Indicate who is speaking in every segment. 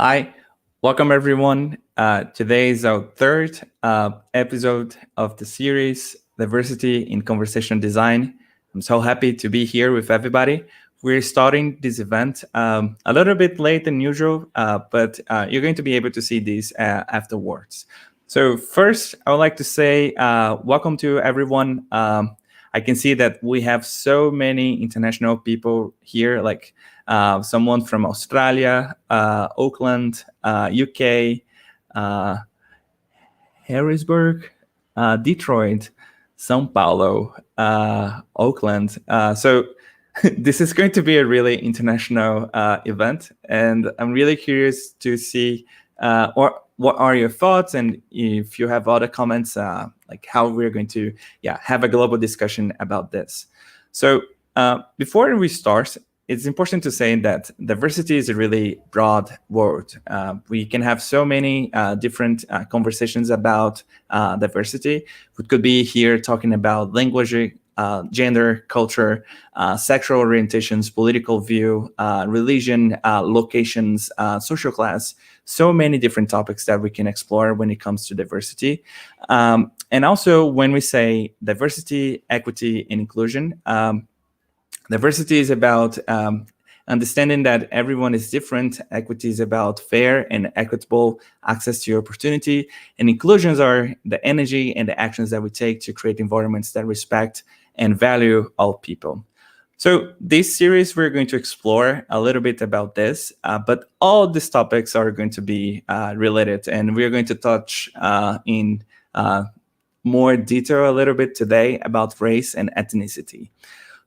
Speaker 1: Hi, welcome everyone. Today is our third episode of the series, Diversity in Conversational Design. I'm so happy to be here with everybody. We're starting this event a little bit late than usual, but you're going to be able to see these afterwards. So first, I would like to say welcome to everyone. I can see that we have so many international people here, like someone from Australia, Auckland, UK, uh, Harrisburg, Detroit, São Paulo, Oakland. So this is going to be a really international event, and I'm really curious to see what are your thoughts, and if you have other comments, like how we're going to have a global discussion about this. So before we start, it's important to say that diversity is a really broad word. We can have so many different conversations about diversity. We could be here talking about language, gender, culture, sexual orientations, political view, religion, locations, social class, so many different topics that we can explore when it comes to diversity. And also when we say diversity, equity, and inclusion, diversity is about understanding that everyone is different. Equity is about fair and equitable access to opportunity. And inclusions are the energy and the actions that we take to create environments that respect and value all people. So this series, we're going to explore a little bit about this, but all these topics are going to be related, and we're going to touch in more detail a little bit today about race and ethnicity.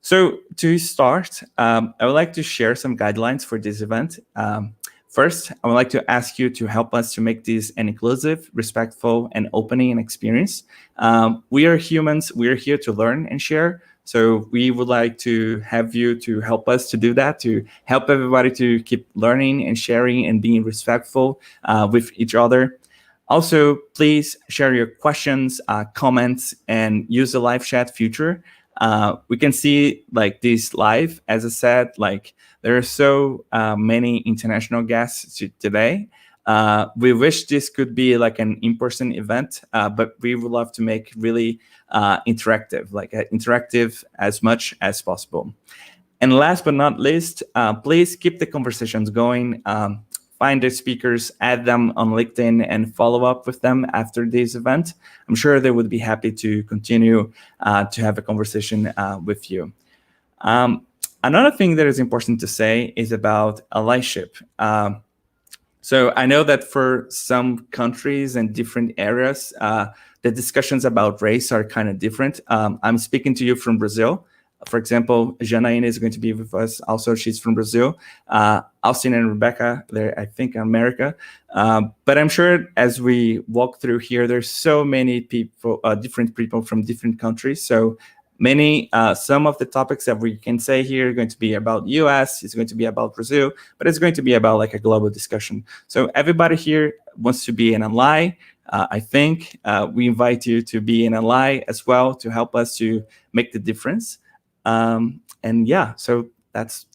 Speaker 1: So to start, I would like to share some guidelines for this event. First, I would like to ask you to help us to make this an inclusive, respectful, and opening experience. We are humans. We are here to learn and share. So we would like to have you to help us to do that, to help everybody to keep learning and sharing and being respectful with each other. Also, please share your questions, comments, and use the live chat feature. We can see like this live, as I said, like there are so many international guests today. We wish this could be like an in-person event, but we would love to make really interactive, interactive as much as possible. And last but not least, please keep the conversations going. Find the speakers, add them on LinkedIn, and follow up with them after this event. I'm sure they would be happy to continue to have a conversation with you. Another thing that is important to say is about allyship. So I know that for some countries and different areas, the discussions about race are kind of different. I'm speaking to you from Brazil. For example, Janaina is going to be with us. Also, she's from Brazil. Austin and Rebecca, they're, I think, in America. But I'm sure as we walk through here, there's so many people, different people from different countries. So many, some of the topics that we can say here are going to be about US, it's going to be about Brazil, but it's going to be about like a global discussion. So everybody here wants to be an ally. I think we invite you to be an ally as well to help us to make the difference. And yeah, so that's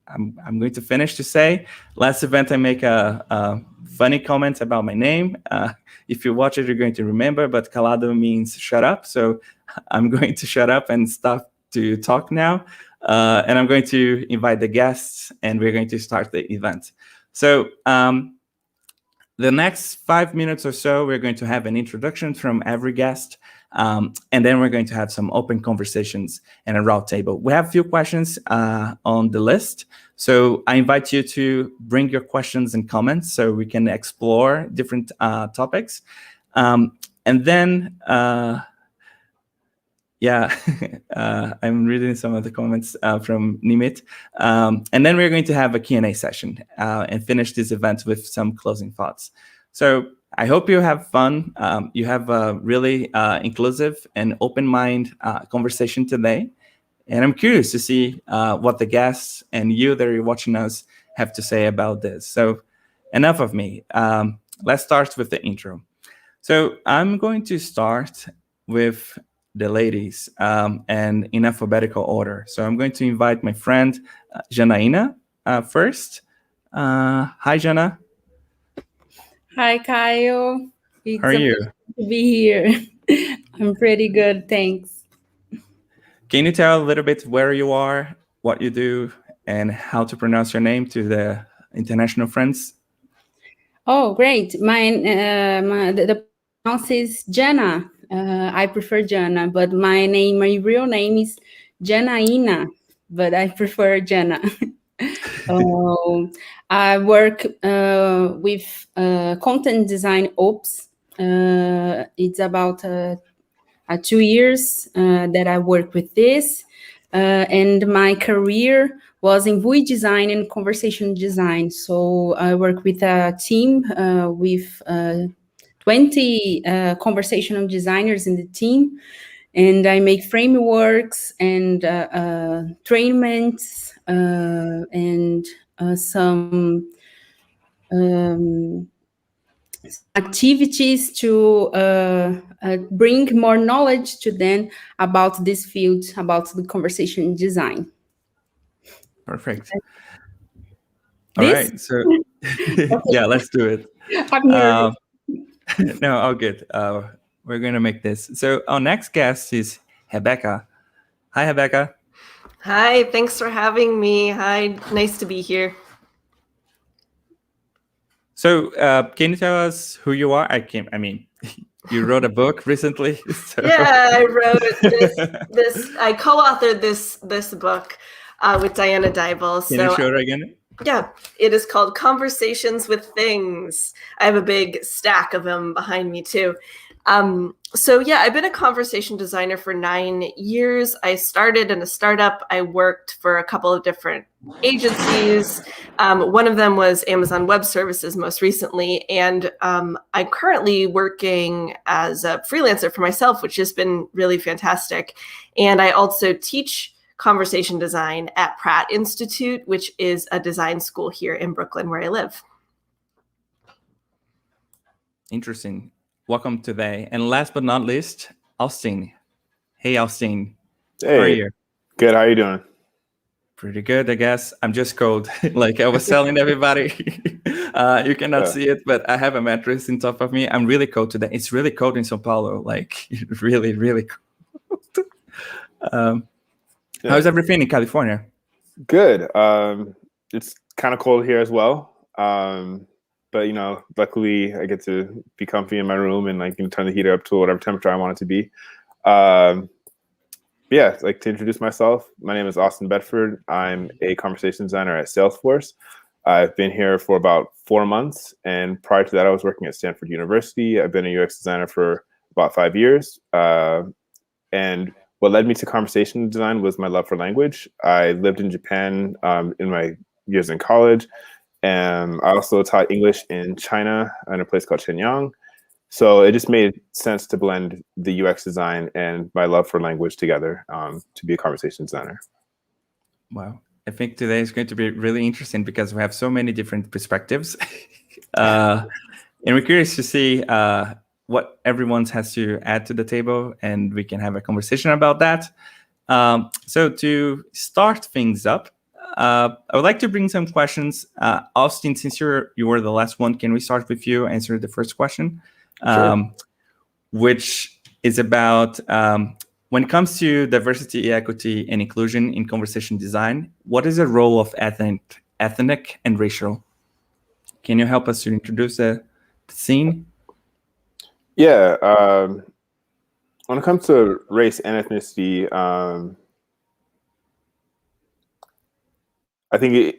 Speaker 1: I'm going to finish to say, last event I make a funny comment about my name. If you watch it, you're going to remember, but calado means shut up. So I'm going to shut up and stop to talk now. And I'm going to invite the guests, and we're going to start the event. So the next 5 minutes or so, we're going to have an introduction from every guest. And then we're going to have some open conversations and a round table. We have a few questions on the list. So I invite you to bring your questions and comments so we can explore different topics. And then, I'm reading some of the comments from Nimit. And then we're going to have a Q&A session and finish this event with some closing thoughts. So I hope you have fun. You have a really inclusive and open mind conversation today. And I'm curious to see what the guests and you that are watching us have to say about this. So enough of me. Let's start with the intro. So I'm going to start with the ladies and in alphabetical order. So I'm going to invite my friend Janaina first. Hi, Jana.
Speaker 2: Hi, Kyle.
Speaker 1: How
Speaker 2: It's
Speaker 1: are
Speaker 2: a
Speaker 1: you?
Speaker 2: pleasure to be here. I'm pretty good, thanks.
Speaker 1: Can you tell a little bit where you are, what you do, and how to pronounce your name to the international friends?
Speaker 2: Oh, great. The pronounce is Jana. I prefer Jana, but my real name is Janaina, but I prefer Jana. Um, I work with content design ops. It's about 2 years that I work with this. And my career was in vui design and conversation design. So I work with a team with 20 conversational designers in the team. And I make frameworks and trainments and some um, activities to bring more knowledge to them about this field, about the conversation design.
Speaker 1: Perfect. All
Speaker 2: This?
Speaker 1: right. So,
Speaker 2: Okay,
Speaker 1: yeah, let's do it.
Speaker 2: I'm nervous.
Speaker 1: Uh, no, all good. We're going to make this. So, our next guest is Rebecca. Hi, Rebecca.
Speaker 3: Hi, thanks for having me. Hi, nice to be here.
Speaker 1: So, can you tell us who you are? You wrote a book recently. So.
Speaker 3: Yeah, I wrote this. I co-authored this book with Diana Dybel.
Speaker 1: Can you
Speaker 3: So
Speaker 1: show it again?
Speaker 3: yeah, it is called Conversations with Things. I have a big stack of them behind me too. So yeah, I've been a conversation designer for 9 years. I started in a startup. I worked for a couple of different agencies. One of them was Amazon Web Services most recently. And I'm currently working as a freelancer for myself, which has been really fantastic. And I also teach conversation design at Pratt Institute, which is a design school here in Brooklyn where I live.
Speaker 1: Interesting. Welcome today. And last but not least, Austin. Hey, Austin.
Speaker 4: Hey,
Speaker 1: How are you?
Speaker 4: good. How you doing?
Speaker 1: Pretty good, I guess. I'm just cold. Like I was telling everybody, you cannot see it, but I have a mattress on top of me. I'm really cold today. It's really cold in Sao Paulo. Like really, really cold. How's everything in California?
Speaker 4: Good. It's kind of cold here as well. But luckily I get to be comfy in my room and like can turn the heater up to whatever temperature I want it to be. Yeah, like to introduce myself, my name is Austin Bedford. I'm a conversation designer at Salesforce. I've been here for about 4 months, and prior to that, I was working at Stanford University. I've been a UX designer for about 5 years. And what led me to conversation design was my love for language. I lived in Japan in my years in college, and I also taught English in China in a place called Shenyang. So it just made sense to blend the UX design and my love for language together to be a conversation designer.
Speaker 1: Wow. I think today is going to be really interesting because we have so many different perspectives. And we're curious to see what everyone has to add to the table, and we can have a conversation about that. So to start things up, I would like to bring some questions. Austin, since you were the last one, can we start with you answer the first question?
Speaker 4: Sure.
Speaker 1: Which is about when it comes to diversity, equity, and inclusion in conversation design, what is the role of ethnic and racial? Can you help us to introduce the scene?
Speaker 4: Yeah. When it comes to race and ethnicity, I think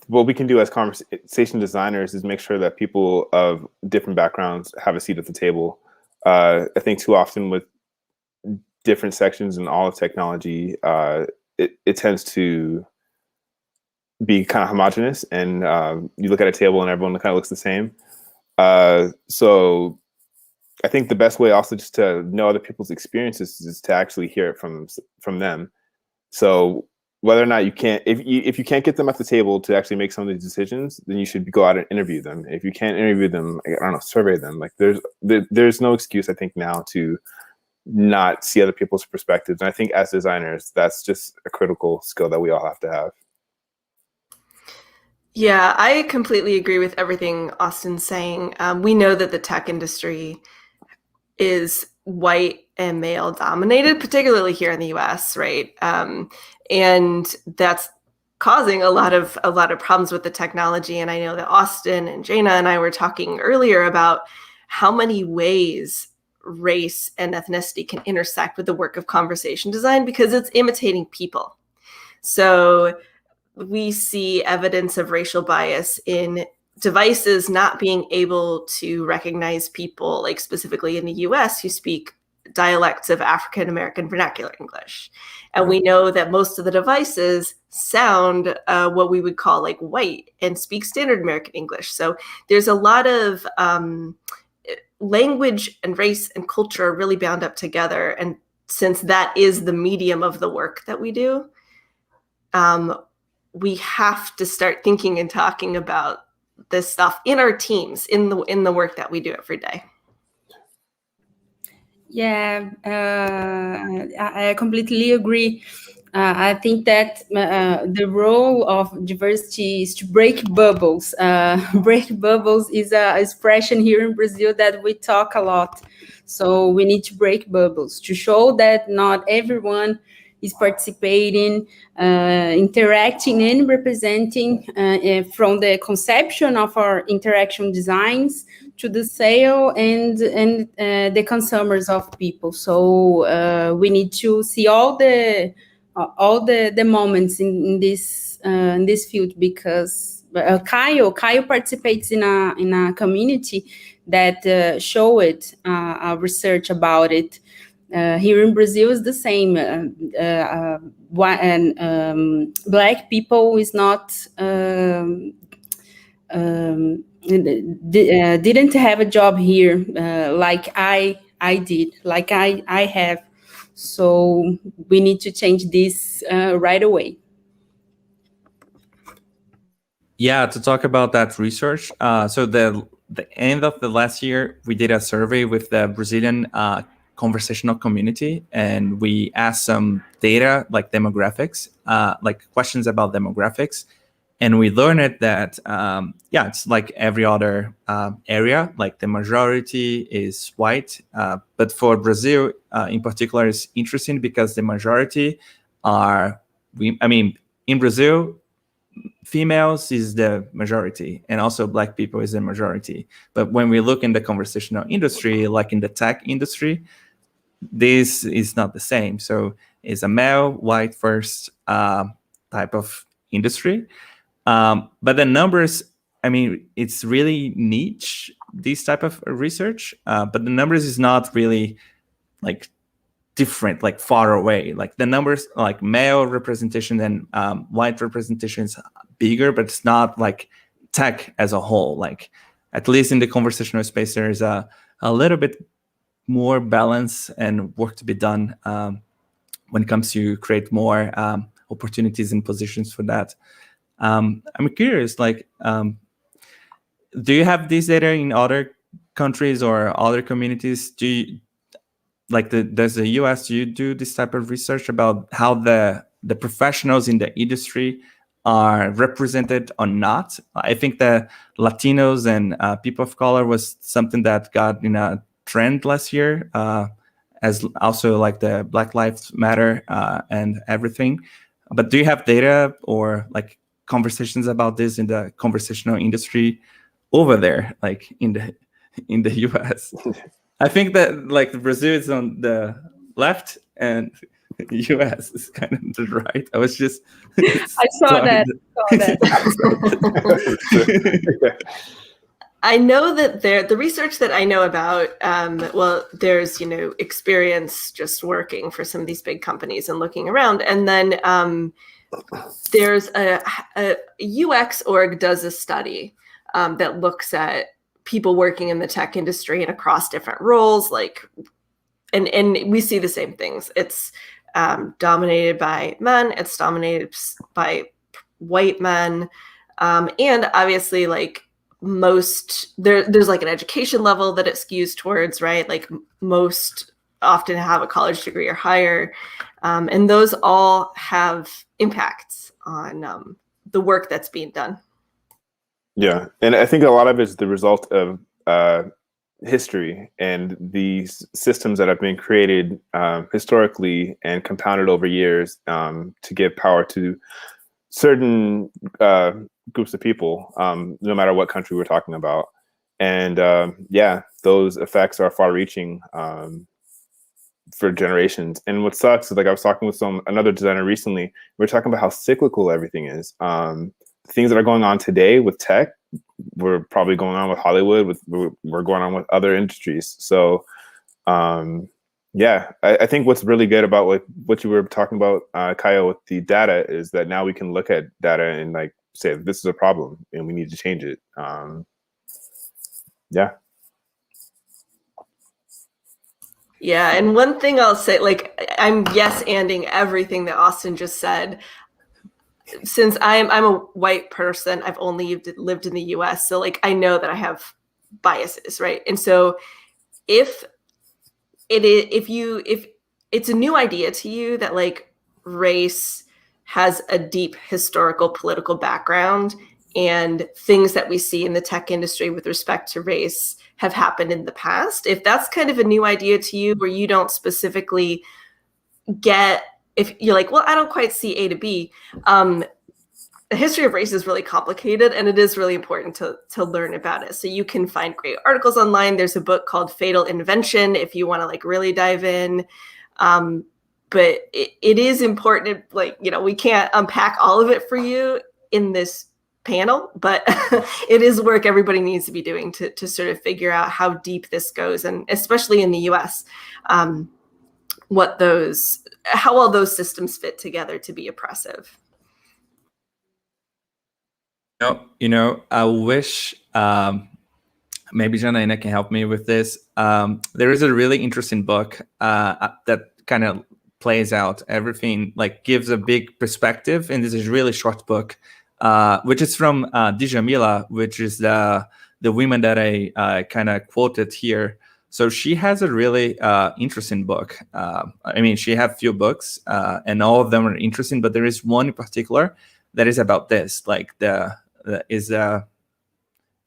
Speaker 4: what we can do as conversation designers is make sure that people of different backgrounds have a seat at the table. I think too often with different sections in all of technology, it tends to be kind of homogenous, and you look at a table and everyone kind of looks the same. So I think the best way also just to know other people's experiences is to actually hear it from them. So whether or not you can't, if you can't get them at the table to actually make some of these decisions, then you should go out and interview them. If you can't interview them, I don't know, survey them. Like there's no excuse, I think, now to not see other people's perspectives. And I think as designers, that's just a critical skill that we all have to have.
Speaker 3: Yeah, I completely agree with everything Austin's saying. We know that the tech industry is white and male dominated, particularly here in the US, right? And that's causing a lot of problems with the technology. And I know that Austin and Jana and I were talking earlier about how many ways race and ethnicity can intersect with the work of conversation design, because it's imitating people. So we see evidence of racial bias in devices not being able to recognize people, like specifically in the US, who speak dialects of African American vernacular English. And we know that most of the devices sound what we would call like white and speak standard American English. So there's a lot of language and race and culture are really bound up together. And since that is the medium of the work that we do, we have to start thinking and talking about this stuff in our teams, in the work that we do every day.
Speaker 2: Yeah, I completely agree. I think that the role of diversity is to break bubbles. Break bubbles is an expression here in Brazil that we talk a lot. So we need to break bubbles to show that not everyone is participating, interacting and representing from the conception of our interaction designs to the sale and the consumers of people. So we need to see all the moments in this field, because Caio participates in a community that showed research about it. Here in Brazil is the same. Black people is not didn't have a job here like I did, like I have. So we need to change this right away.
Speaker 1: Yeah, to talk about that research. So the end of the last year, we did a survey with the Brazilian conversational community, and we asked some data like demographics, like questions about demographics. And we learned that, it's like every other area, like the majority is white. But for Brazil in particular, is interesting because the majority are, in Brazil, females is the majority, and also Black people is the majority. But when we look in the conversational industry, like in the tech industry, this is not the same. So it's a male, white first type of industry. But the numbers, it's really niche, this type of research, but the numbers is not really like different, like far away. Like the numbers, like male representation and white representation is bigger, but it's not like tech as a whole. Like at least in the conversational space, there is a little bit more balance and work to be done when it comes to create more opportunities and positions for that. I'm curious, like, do you have this data in other countries or other communities? Do you, does the US, do you do this type of research about how the professionals in the industry are represented or not? I think the Latinos and people of color was something that got in a trend last year, as also like the Black Lives Matter and everything. But do you have data or like conversations about this in the conversational industry over there, like in the US? I think that like Brazil is on the left and US is kind of the right. I was just
Speaker 2: I saw that.
Speaker 3: I know that the research that I know about, there's, experience just working for some of these big companies and looking around. And then there's a UX org does a study that looks at people working in the tech industry and across different roles, and we see the same things. It's dominated by men, it's dominated by white men, and obviously like there's like an education level that it skews towards, right? Like most often have a college degree or higher, and those all have impacts on the work that's being done.
Speaker 4: Yeah, and I think a lot of it is the result of history and these systems that have been created historically and compounded over years to give power to certain groups of people, no matter what country we're talking about. And yeah, those effects are far-reaching for generations. And what sucks is, like, I was talking with another designer recently. We were talking about how cyclical everything is. Things that are going on today with tech, we're probably going on with Hollywood. We're going on with other industries. So yeah, I think what's really good about what you were talking about, Kaya, with the data, is that now we can look at data and like say this is a problem and we need to change it. Yeah.
Speaker 3: Yeah, and one thing I'll say, like, I'm yes-anding everything that Austin just said. Since I'm a white person, I've only lived in the US, so like I know that I have biases, right? And so if it's a new idea to you that like race has a deep historical political background and things that we see in the tech industry with respect to race have happened in the past, if that's kind of a new idea to you where you don't specifically get, if you're like, well, I don't quite see A to B, the history of race is really complicated, and it is really important to learn about it. So you can find great articles online. There's a book called Fatal Invention if you want to like really dive in. But it is important, like, you know, we can't unpack all of it for you in this panel, but it is work everybody needs to be doing to sort of figure out how deep this goes, and especially in the US, how well those systems fit together to be oppressive.
Speaker 1: I wish maybe Janaina can help me with this. There is a really interesting book that kind of plays out everything, like gives a big perspective, and this is a really short book, which is from Djamila, which is the woman that I kind of quoted here. So she has a really interesting book. I mean, she has few books, and all of them are interesting, but there is one in particular that is about this, like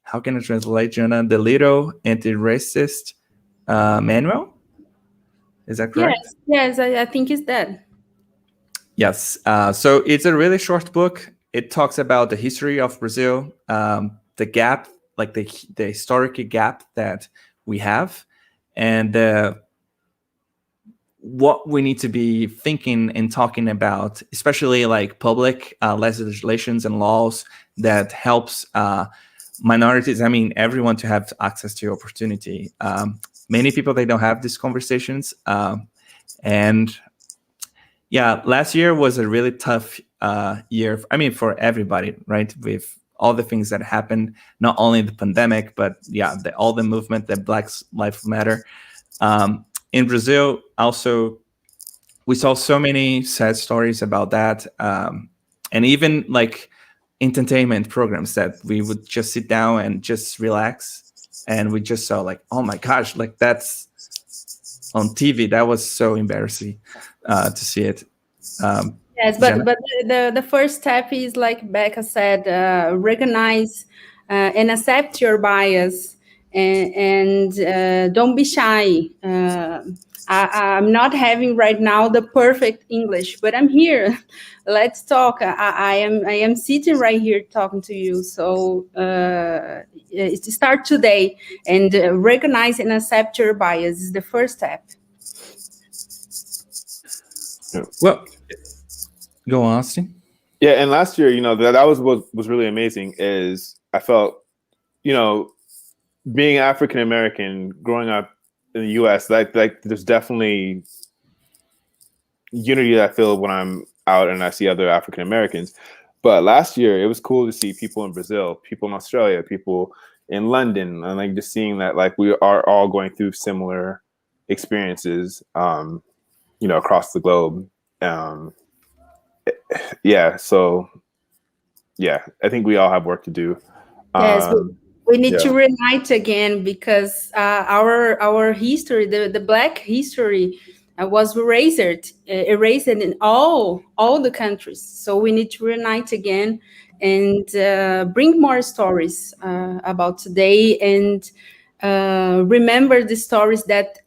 Speaker 1: how can I translate, Jonah? The Little Anti-Racist Manual? Is that correct?
Speaker 2: Yes, I think it's that.
Speaker 1: Yes. So it's a really short book. It talks about the history of Brazil, the gap, like the historic gap that we have, and what we need to be thinking and talking about, especially like public legislations and laws that helps minorities, I mean, everyone to have access to opportunity. Many people, they don't have these conversations. And yeah, last year was a really tough year, I mean, for everybody, right? With all the things that happened, not only the pandemic, but yeah, all the movement, the Black Lives Matter. In Brazil, also, we saw so many sad stories about that. And even like entertainment programs that we would just sit down and just relax. And we just saw like, oh my gosh, like that's on TV. That was so embarrassing to see it.
Speaker 2: Yes, but the first step is, like Becca said, recognize and accept your bias, and don't be shy. I'm not having right now the perfect English, but I'm here. Let's talk. I am sitting right here talking to you. So start today and recognize and accept your bias is the first step.
Speaker 1: Well, go on, Austin.
Speaker 4: Yeah, and last year, that was what was really amazing. Is I felt, being African American, growing up in the U.S., like there's definitely unity that I feel when I'm out and I see other African Americans. But last year, it was cool to see people in Brazil, people in Australia, people in London, and like just seeing that like we are all going through similar experiences, across the globe. Yeah, so yeah, I think we all have work to do.
Speaker 2: Yes, we need to reunite again, because our history, the Black history, was erased in all the countries. So we need to reunite again and bring more stories about today, and remember the stories that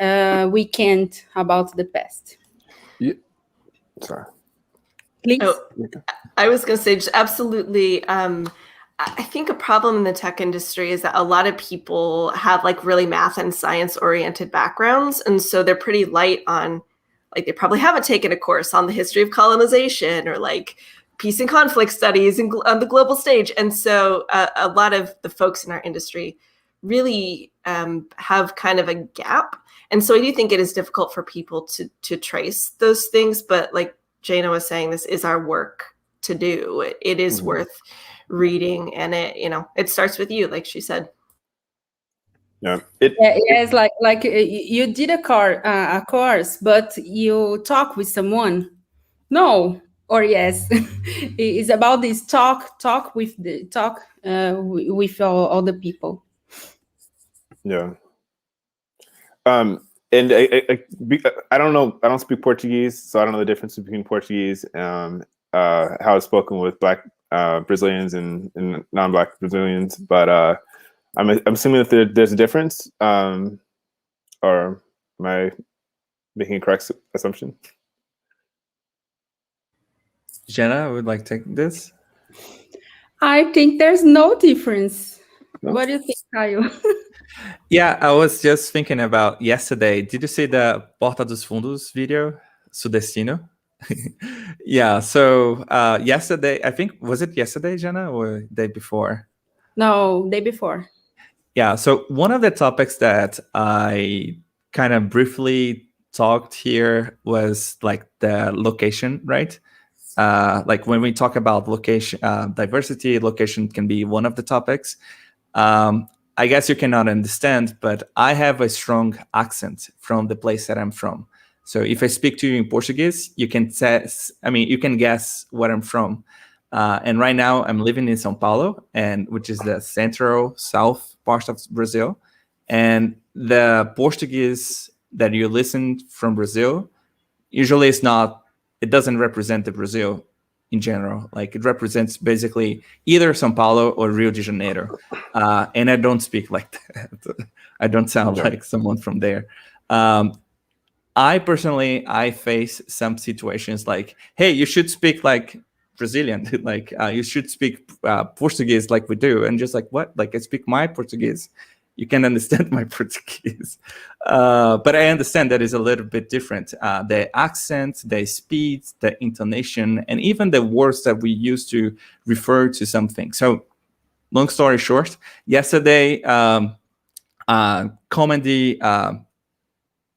Speaker 2: we can't about the past.
Speaker 4: Yeah. Sorry.
Speaker 2: Please.
Speaker 3: Oh, I was going to say, just absolutely. I think a problem in the tech industry is that a lot of people have like really math and science oriented backgrounds. And so they're pretty light on, like, they probably haven't taken a course on the history of colonization or like peace and conflict studies on the global stage. And so a lot of the folks in our industry really have kind of a gap. And so I do think it is difficult for people to trace those things. But like Jana was saying, this is our work to do. It is worth reading, and it starts with you, like she said.
Speaker 4: Yeah.
Speaker 2: It's like you did a course, but you talk with someone. No, or yes, it's about this talk with with all the people.
Speaker 4: Yeah. And I don't know. I don't speak Portuguese, so I don't know the difference between Portuguese, how it's spoken with Black Brazilians and non-Black Brazilians. But I'm assuming that there's a difference, or am I making a correct assumption?
Speaker 1: Jana, I would like to take this.
Speaker 2: I think there's no difference.
Speaker 4: No?
Speaker 2: What do you think, Caio?
Speaker 1: Yeah, I was just thinking about yesterday. Did you see the Porta dos Fundos video, Sudestino? Yeah, so yesterday, I think, was it yesterday, Jana, or day before?
Speaker 2: No, day before.
Speaker 1: Yeah, so one of the topics that I kind of briefly talked here was like the location, right? Like when we talk about location, diversity, location can be one of the topics. I guess you cannot understand, but I have a strong accent from the place that I'm from. So if I speak to you in Portuguese, you can you can guess where I'm from. And right now I'm living in São Paulo, which is the central south part of Brazil. And the Portuguese that you listen from Brazil usually it doesn't represent the Brazil in general. Like it represents basically either São Paulo or Rio de Janeiro. And I don't speak like that. I don't sound like someone from there. I personally face some situations like, hey, you should speak like Brazilian, like you should speak Portuguese like we do. And just like, what? Like I speak my Portuguese. You can understand my Portuguese. But I understand that is a little bit different. The accent, the speed, the intonation, and even the words that we use to refer to something. So long story short, yesterday, comedy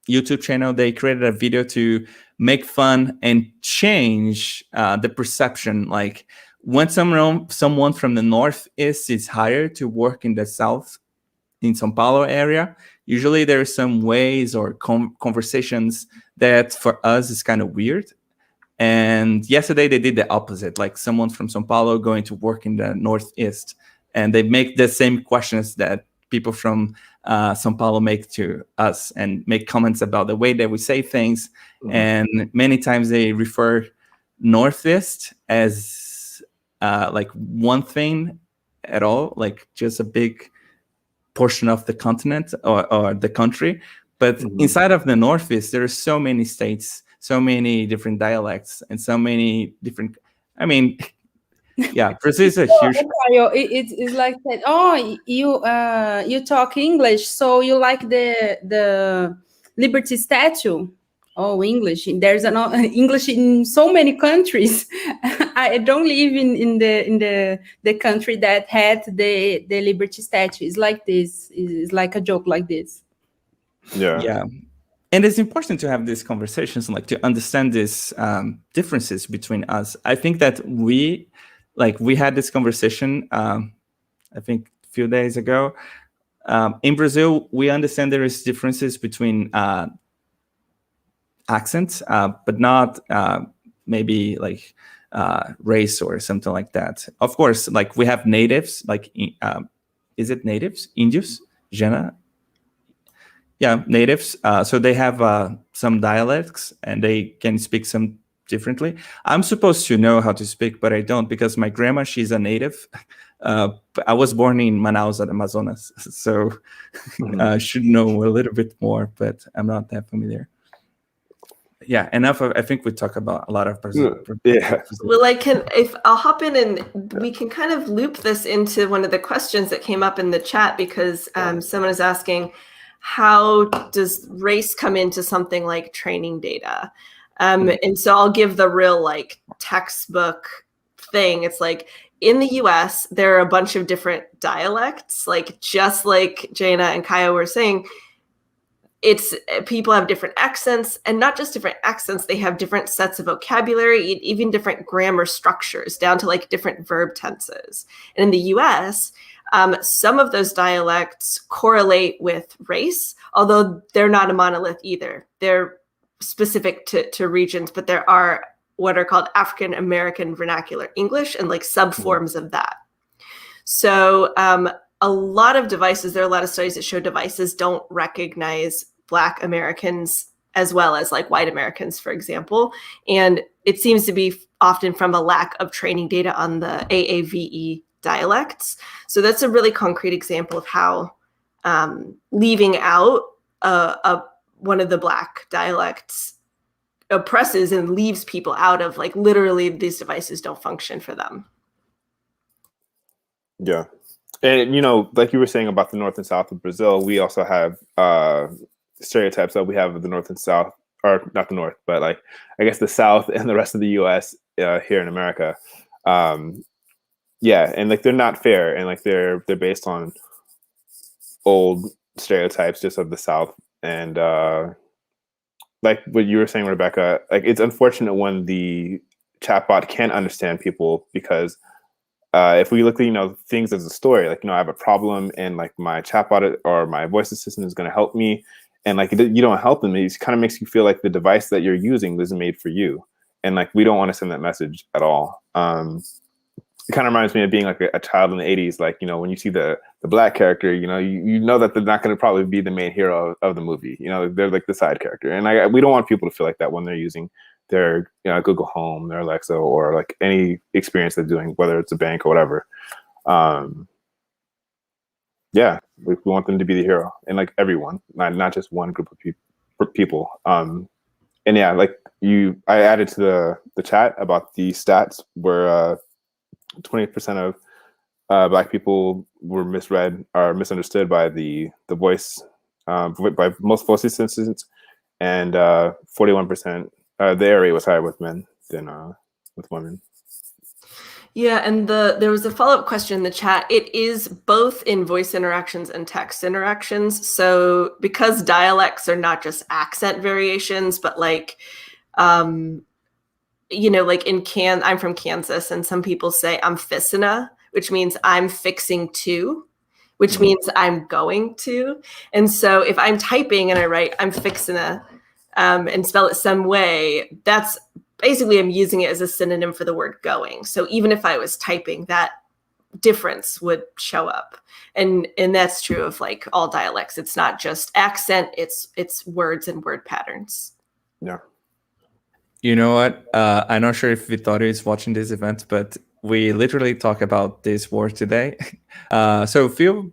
Speaker 1: YouTube channel, they created a video to make fun and change the perception. Like when someone from the Northeast is hired to work in the South, in São Paulo area, usually there are some ways or conversations that for us is kind of weird. And yesterday they did the opposite, like someone from São Paulo going to work in the Northeast, and they make the same questions that people from São Paulo make to us and make comments about the way that we say things. Mm-hmm. And many times they refer Northeast as like one thing at all, like just a big portion of the continent or the country. But inside of the Northeast, there are so many states, so many different dialects, and so many different, yeah, Brazil is a huge...
Speaker 2: It's like that. Oh, you talk English, so you like the Liberty Statue. Oh, English. There's an English in so many countries. I don't live in the country that had the Liberty Statue. It's like this. It's like a joke like this.
Speaker 1: Yeah. And it's important to have these conversations, like to understand these differences between us. I think that we had this conversation, I think a few days ago. In Brazil, we understand there is differences between accents, but not maybe like race or something like that. Of course, like we have natives, like is it natives? Índios? Jana? Yeah, natives. So they have some dialects, and they can speak some differently. I'm supposed to know how to speak, but I don't, because my grandma, she's a native. I was born in Manaus, Amazonas, so I should know a little bit more, but I'm not that familiar. Yeah, enough. I think we talk about a lot of
Speaker 4: Yeah.
Speaker 3: Well, if I'll hop in and we can kind of loop this into one of the questions that came up in the chat, because someone is asking, how does race come into something like training data? And so I'll give the real like textbook thing. It's like, in the US, there are a bunch of different dialects, like just like Jaina and Kaya were saying, it's people have different accents, and not just different accents, they have different sets of vocabulary, even different grammar structures, down to like different verb tenses. And in the US, some of those dialects correlate with race, although they're not a monolith either. They're specific to regions, but there are what are called African American vernacular English and like subforms of that. So a lot of devices, there are a lot of studies that show devices don't recognize Black Americans as well as like white Americans, for example. And it seems to be often from a lack of training data on the AAVE dialects. So that's a really concrete example of how leaving out one of the Black dialects oppresses and leaves people out of, like, literally these devices don't function for them.
Speaker 4: Yeah. And, you know, like you were saying about the North and South of Brazil, we also have stereotypes that we have of the North and South, or not the North, but like, I guess the South and the rest of the US here in America. Yeah. And like, they're not fair. And like, they're based on old stereotypes just of the South. And like what you were saying, Rebecca, like it's unfortunate when the chatbot can't understand people, because if we look at, you know, things as a story, like, you know, I have a problem and like my chatbot or my voice assistant is going to help me, and like you don't help them, it kind of makes you feel like the device that you're using isn't made for you, and like we don't want to send that message at all. It kind of reminds me of being like a child in the 80s, like, you know, when you see the Black character, you know that they're not going to probably be the main hero of the movie, you know, they're like the side character, and we don't want people to feel like that when they're using their, you know, Google Home, their Alexa, or like any experience they're doing, whether it's a bank or whatever. Yeah, we want them to be the hero, and like everyone, not just one group of people. And yeah, like I added to the chat about the stats where 20% of Black people were misread or misunderstood by the voice, by most voice assistants, and 41%. The error rate was higher with men than with women.
Speaker 3: Yeah, and there was a follow-up question in the chat. It is both in voice interactions and text interactions. So because dialects are not just accent variations, but like, you know, like I'm from Kansas, and some people say I'm fixina, which means I'm fixing to, which means I'm going to. And so if I'm typing and I write I'm fixina, and spell it some way, that's basically, I'm using it as a synonym for the word going. So even if I was typing, that difference would show up. And that's true of like all dialects. It's not just accent, it's words and word patterns.
Speaker 4: Yeah.
Speaker 1: You know what? I'm not sure if Vittorio is watching this event, but we literally talk about this word today. So a few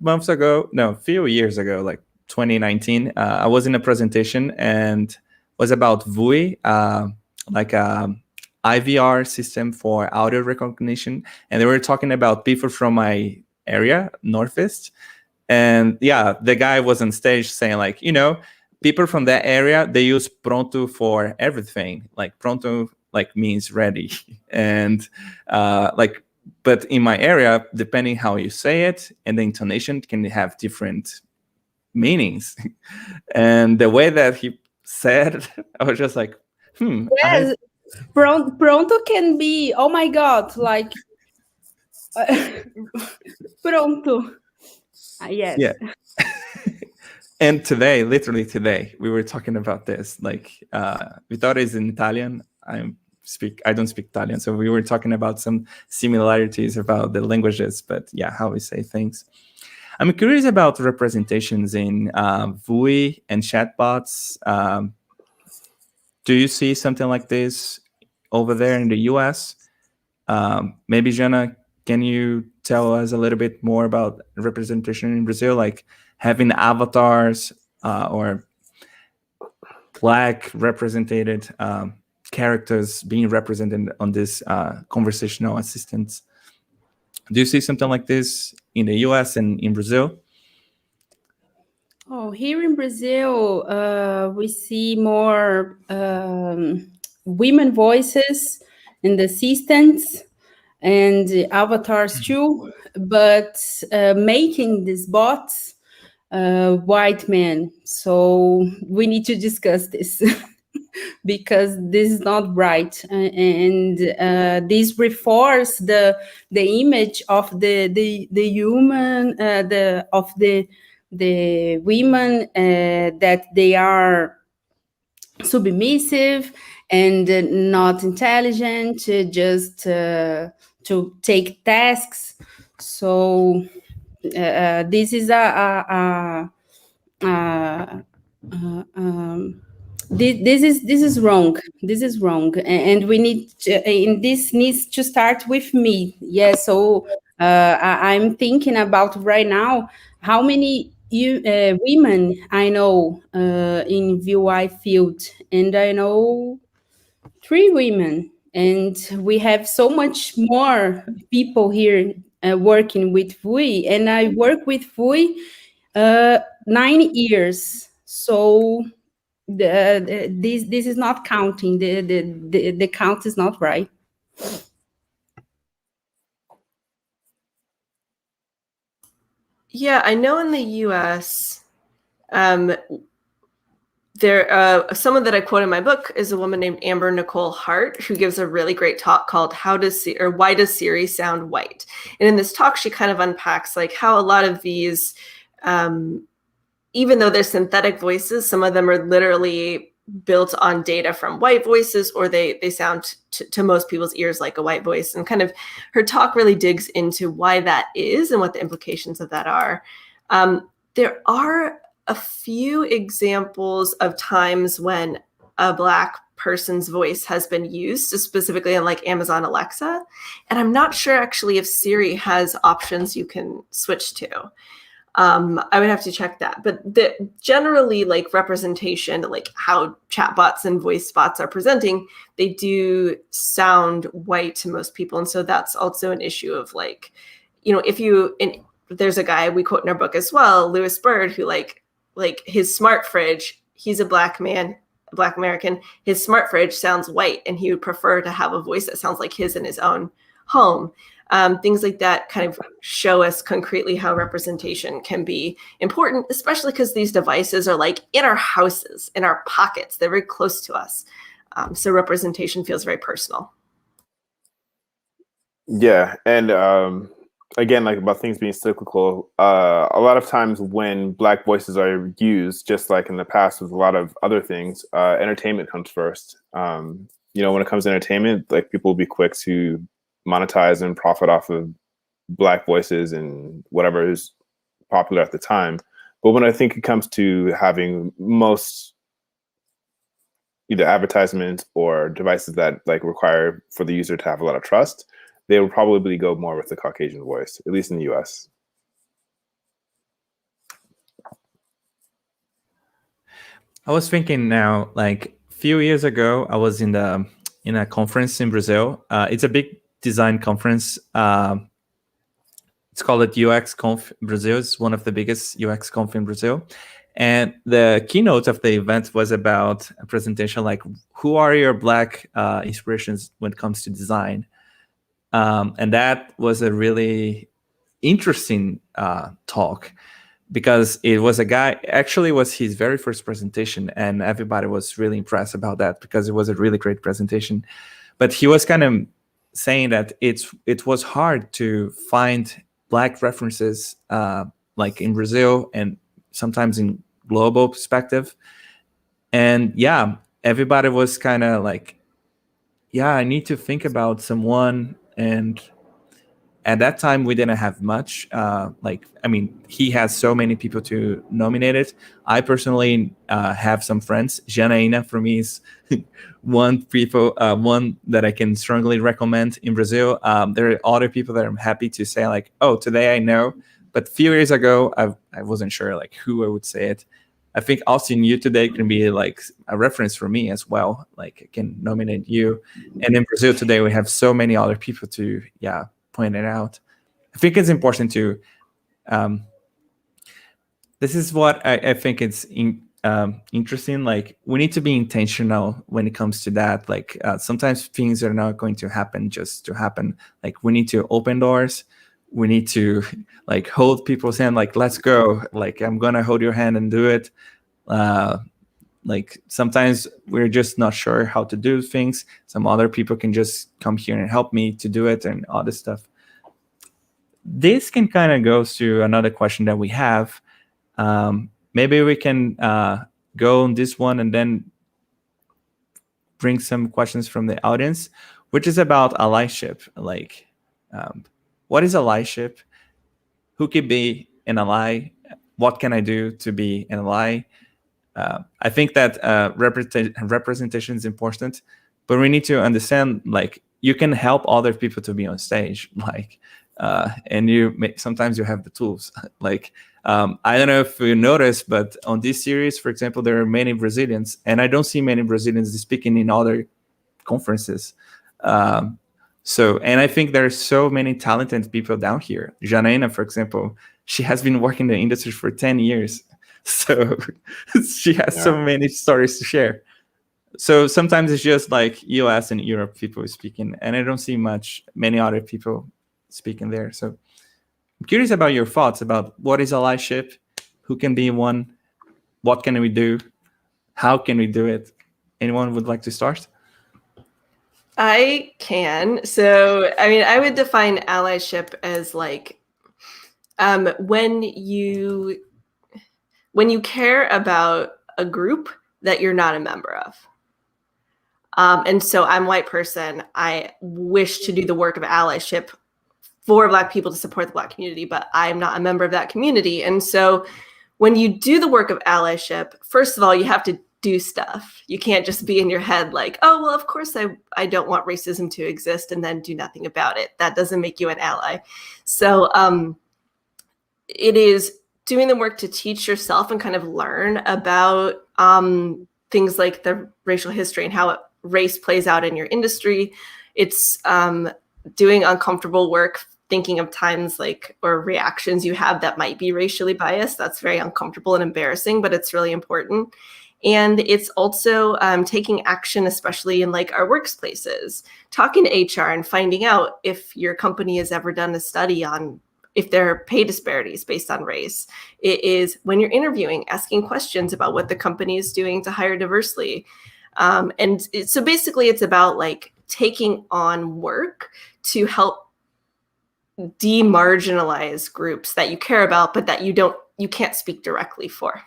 Speaker 1: years ago, like 2019, I was in a presentation and was about VUI, like a IVR system for audio recognition. And they were talking about people from my area, Northeast. And yeah, the guy was on stage saying like, you know, people from that area, they use pronto for everything. Like pronto like means ready. And but in my area, depending how you say it and the intonation can have different meanings. And the way that he said, I was just like,
Speaker 2: Yes, pronto can be, oh my God, like, pronto. Yes.
Speaker 1: Yeah. And today, literally today, we were talking about this. Like, Vittorio is in Italian. I don't speak Italian, so we were talking about some similarities about the languages, but yeah, how we say things. I'm curious about representations in VUI and chatbots. Do you see something like this over there in the US. Maybe Jana, can you tell us a little bit more about representation in Brazil, like having avatars or Black represented characters being represented on this conversational assistants? Do you see something like this in the US and in Brazil?
Speaker 2: Oh, here in Brazil, we see more women voices in the assistants and the avatars too, but making these bots white men. So we need to discuss this because this is not right, and this reinforces the image of the human, the women, that they are submissive and not intelligent, just to take tasks. So this is this is wrong. This is wrong, and we need to, and this needs to start with me. Yeah. So I'm thinking about right now how many women I know in VUI field, and I know 3 women, and we have so much more people here working with VUI, and I work with VUI 9 years. So this is not counting. The count is not right.
Speaker 3: Yeah, I know in the US, someone that I quote in my book is a woman named Amber Nicole Hart, who gives a really great talk called Why Does Siri Sound White? And in this talk, she kind of unpacks like how a lot of these, even though they're synthetic voices, some of them are literally built on data from white voices, or they sound to most people's ears like a white voice. And kind of her talk really digs into why that is and what the implications of that are. There are a few examples of times when a Black person's voice has been used, specifically on like Amazon Alexa. And I'm not sure actually if Siri has options you can switch to. I would have to check that. But generally, like representation, like how chatbots and voice bots are presenting, they do sound white to most people. And so that's also an issue of like, there's a guy we quote in our book as well, Lewis Bird, who like his smart fridge, he's a Black man, a Black American, his smart fridge sounds white, and he would prefer to have a voice that sounds like his in his own home. Things like that kind of show us concretely how representation can be important, especially because these devices are like in our houses, in our pockets. They're very close to us. So representation feels very personal.
Speaker 4: Yeah. And again, like about things being cyclical, a lot of times when Black voices are used, just like in the past with a lot of other things, entertainment comes first. When it comes to entertainment, like people will be quick to monetize and profit off of Black voices and whatever is popular at the time. But when I think it comes to having most either advertisements or devices that like require for the user to have a lot of trust, they will probably go more with the Caucasian voice, at least in the US.
Speaker 1: I was thinking now, like a few years ago, I was in a conference in Brazil. It's a big design conference. It's called UX Conf Brazil. It's one of the biggest UX Conf in Brazil. And the keynote of the event was about a presentation like, who are your Black inspirations when it comes to design? And that was a really interesting talk, because it was a guy, actually it was his very first presentation, and everybody was really impressed about that because it was a really great presentation. But he was kind of saying that it was hard to find Black references like in Brazil and sometimes in global perspective. And yeah, everybody was kind of like, yeah, I need to think about someone. And At that time, we didn't have much. He has so many people to nominate it. I personally have some friends. Janaina, for me, is one that I can strongly recommend in Brazil. There are other people that I'm happy to say, like, oh, today I know. But a few years ago, I wasn't sure like who I would say it. I think Austin, you today can be like a reference for me as well. Like I can nominate you. And in Brazil today, we have so many other people to point it out. I think it's important to. This is what I think it's interesting. Like we need to be intentional when it comes to that. Like sometimes things are not going to happen just to happen. Like we need to open doors. We need to like hold people's hand. Like let's go. Like I'm gonna hold your hand and do it. Like sometimes we're just not sure how to do things. Some other people can just come here and help me to do it and all this stuff. This can kind of go to another question that we have. Maybe we can go on this one and then bring some questions from the audience, which is about allyship. Like, what is allyship? Who could be an ally? What can I do to be an ally? I think that representation is important, but we need to understand, like, you can help other people to be on stage, like, and sometimes you have the tools. Like, I don't know if you noticed, but on this series, for example, there are many Brazilians, and I don't see many Brazilians speaking in other conferences. And I think there are so many talented people down here. Janaina, for example, she has been working in the industry for 10 years. So she has so many stories to share. So sometimes it's just like US and Europe people speaking, and I don't see many other people speaking there. So I'm curious about your thoughts about what is allyship, who can be one, what can we do, how can we do it? Anyone would like to start?
Speaker 3: I can. So, I mean, I would define allyship as like when you care about a group that you're not a member of. And so I'm a white person. I wish to do the work of allyship for Black people to support the Black community, but I'm not a member of that community. And so when you do the work of allyship, first of all, you have to do stuff. You can't just be in your head like, oh, well, of course I don't want racism to exist and then do nothing about it. That doesn't make you an ally. So it is doing the work to teach yourself and kind of learn about things like the racial history and how race plays out in your industry. It's doing uncomfortable work, thinking of times or reactions you have that might be racially biased. That's very uncomfortable and embarrassing, but it's really important. And it's also taking action, especially in our workplaces, talking to HR and finding out if your company has ever done a study on if there are pay disparities based on race. It is when you're interviewing, asking questions about what the company is doing to hire diversely. So basically it's about taking on work to help demarginalize groups that you care about, but that you can't speak directly for.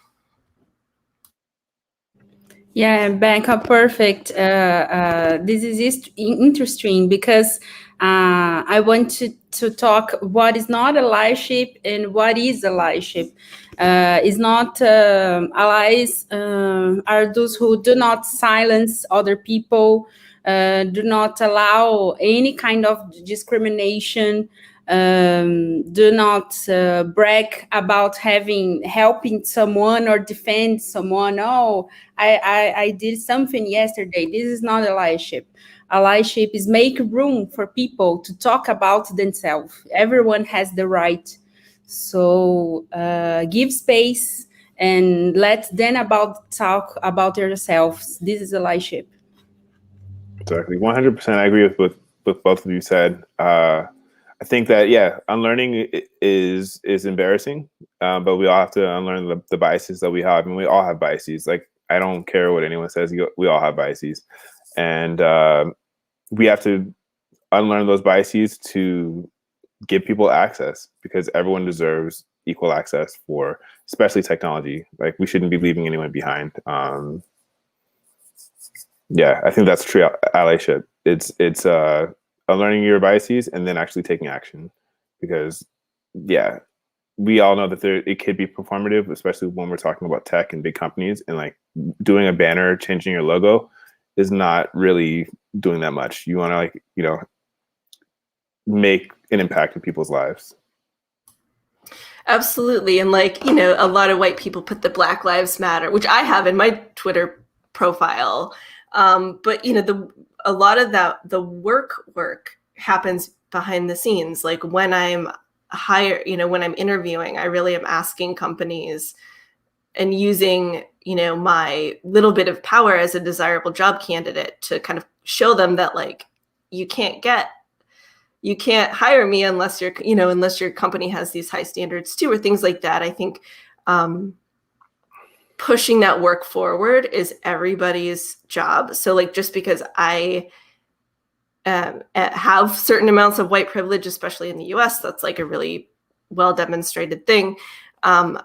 Speaker 2: Yeah, Becca, perfect. This is interesting because I want to talk what is not allyship and what is allyship. Is not allies are those who do not silence other people, do not allow any kind of discrimination, do not brag about helping someone or defend someone. Oh, I did something yesterday. This is not allyship. Allyship is make room for people to talk about themselves. Everyone has the right. So give space and let them talk about themselves. This is allyship.
Speaker 4: Exactly. 100%. I agree with both of you said. I think that, unlearning is embarrassing, but we all have to unlearn the biases that we have, and we all have biases. I don't care what anyone says, we all have biases, and we have to unlearn those biases to give people access, because everyone deserves equal access for, especially technology. We shouldn't be leaving anyone behind. I think that's true allyship. It's unlearning your biases and then actually taking action. because yeah, we all know that it could be performative, especially when we're talking about tech and big companies, and like doing a banner, changing your logo is not really doing that much. You want to like, you know, make an impact in people's lives.
Speaker 3: Absolutely. And like, you know, a lot of white people put the Black Lives Matter, which I have in my Twitter profile. But you know, a lot of the work happens behind the scenes. Like when I'm when I'm interviewing, I really am asking companies and using, you know, my little bit of power as a desirable job candidate to kind of show them that like you can't hire me unless unless your company has these high standards too, or things like that. I think pushing that work forward is everybody's job. So like, just because I have certain amounts of white privilege, especially in the US, that's like a really well demonstrated thing. I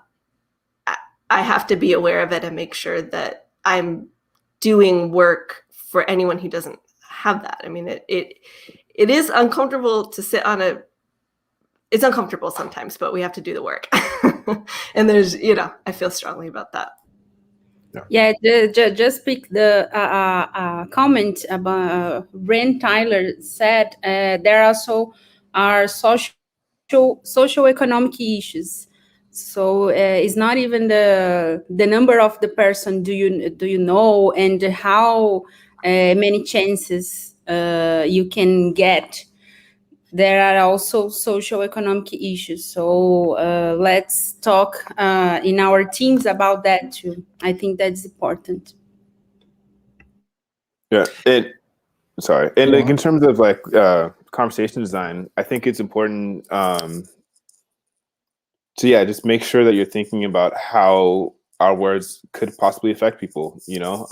Speaker 3: have to be aware of it and make sure that I'm doing work for anyone who doesn't have that. I mean, it is uncomfortable to sit on it's uncomfortable sometimes, but we have to do the work. And there's, you know, I feel strongly about that.
Speaker 2: Yeah, just pick the comment about Ren Tyler said there also are socio-economic issues. So it's not even the number of the person do you know and how many chances you can get. There are also socio-economic issues. So let's talk in our teams about that too. I think that's important.
Speaker 4: Yeah. And like in terms of like conversation design, I think it's important to just make sure that you're thinking about how our words could possibly affect people. You know,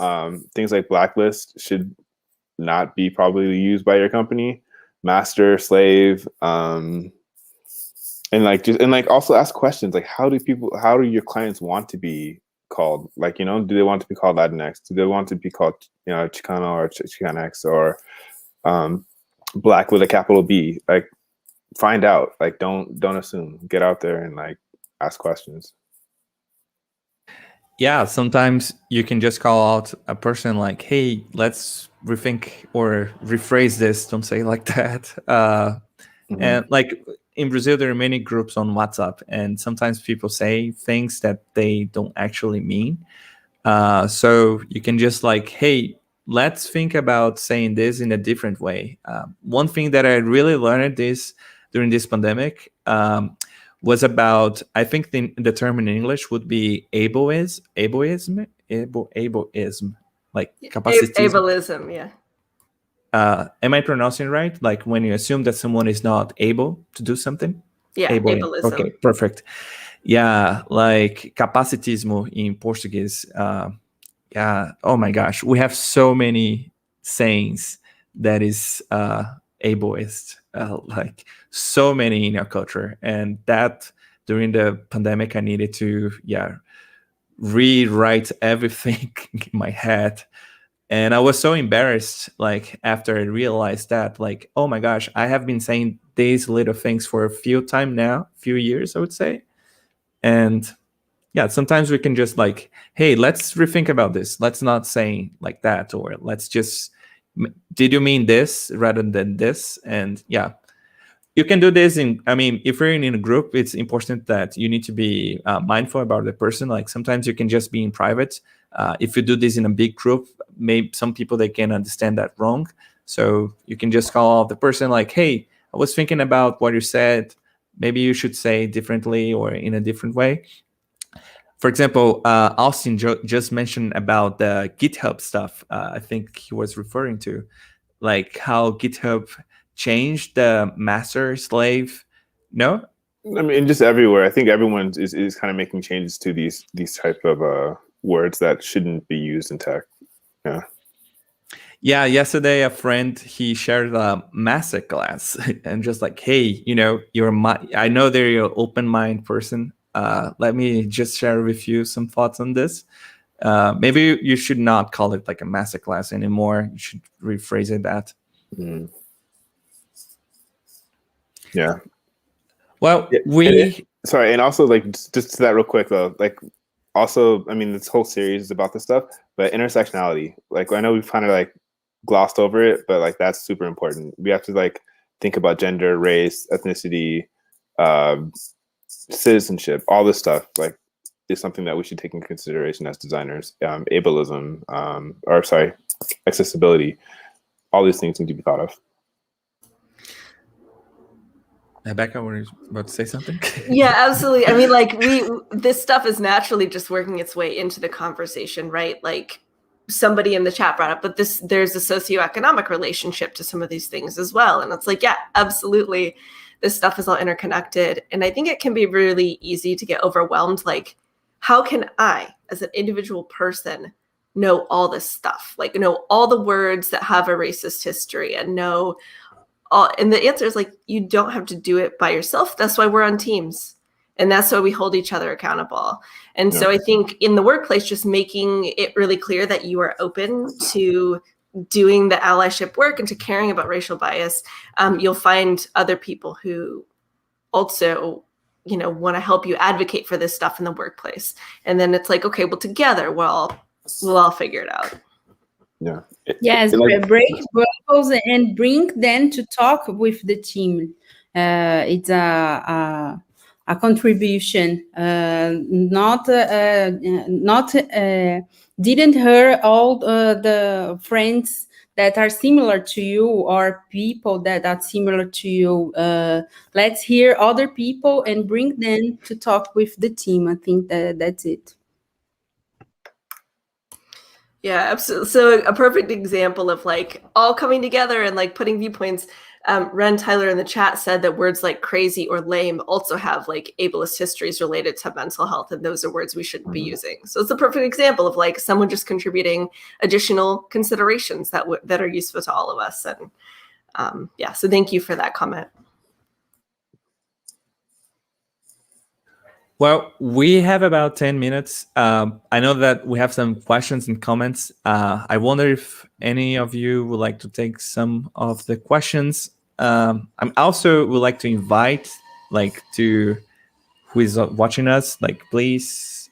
Speaker 4: things like blacklist should not be probably used by your company. Master, slave, and also ask questions like how do your clients want to be called? Like, you know, do they want to be called Latinx? Do they want to be called, you know, Chicano or Chicanx or black with a capital B? Like, find out. Like, don't assume. Get out there and like ask questions.
Speaker 1: Yeah, sometimes you can just call out a person like, hey, let's rethink or rephrase this. Don't say like that. And like in Brazil, there are many groups on WhatsApp, and sometimes people say things that they don't actually mean. So you can just like, hey, let's think about saying this in a different way. One thing that I really learned during this pandemic was about, I think the term in English would be ableism, like capacitism.
Speaker 3: Ableism, yeah.
Speaker 1: Am I pronouncing right? Like when you assume that someone is not able to do something?
Speaker 3: Yeah, ableism.
Speaker 1: Okay, perfect. Yeah, like capacitismo in Portuguese. Yeah, oh my gosh, we have so many sayings that is ableist, like so many in our culture. And that during the pandemic, I needed to, rewrite everything in my head. And I was so embarrassed, like, after I realized that, like, oh my gosh, I have been saying these little things for a few years, I would say. And yeah, sometimes we can just like, hey, let's rethink about this. Let's not say like that, or let's just, did you mean this rather than this? And yeah, you can do this if you're in a group, it's important that you need to be mindful about the person. Like sometimes you can just be in private. If you do this in a big group, maybe some people, they can understand that wrong. So you can just call out the person like, hey, I was thinking about what you said. Maybe you should say differently or in a different way. For example, Austin just mentioned about the GitHub stuff. I think he was referring to like how GitHub changed the master slave. No?
Speaker 4: I mean, just everywhere. I think everyone is kind of making changes to these type of words that shouldn't be used in tech. Yeah.
Speaker 1: Yeah, yesterday a friend, he shared a master class and just like, hey, you know, I know that you're an open mind person. Let me just share with you some thoughts on this. Maybe you should not call it like a master class anymore. You should rephrase it that.
Speaker 4: Yeah.
Speaker 1: Well,
Speaker 4: sorry, and also like just to that real quick though, like also, I mean, this whole series is about this stuff, but intersectionality, like I know we've kind of like glossed over it, but like that's super important. We have to like think about gender, race, ethnicity, citizenship, all this stuff like is something that we should take into consideration as designers. Ableism, or sorry, accessibility, all these things need to be thought of.
Speaker 1: Becca, were you about to say something?
Speaker 3: Yeah, absolutely. I mean, like this stuff is naturally just working its way into the conversation, right? Like somebody in the chat brought up, but there's a socioeconomic relationship to some of these things as well. And it's like, yeah, absolutely. This stuff is all interconnected. And I think it can be really easy to get overwhelmed. Like, how can I, as an individual person, know all this stuff? Like, know all the words that have a racist history and know and the answer is like, you don't have to do it by yourself. That's why we're on teams. And that's why we hold each other accountable. And so I think in the workplace, just making it really clear that you are open to doing the allyship work and to caring about racial bias, you'll find other people who also, you know, want to help you advocate for this stuff in the workplace. And then it's like, okay, well, together we'll all figure it out.
Speaker 4: Yeah.
Speaker 2: Yes, break bubbles and bring them to talk with the team. It's a contribution. Not didn't hurt all the friends that are similar to you or people that are similar to you. Let's hear other people and bring them to talk with the team. I think that's it.
Speaker 3: Yeah, absolutely. So a perfect example of like all coming together and like putting viewpoints. Ren Tyler in the chat said that words like crazy or lame also have like ableist histories related to mental health, and those are words we shouldn't be using. So it's a perfect example of like someone just contributing additional considerations that are useful to all of us. And yeah, so thank you for that comment.
Speaker 1: Well, we have about 10 minutes. I know that we have some questions and comments. I wonder if any of you would like to take some of the questions. I also would like to invite, like, to who is watching us, like, please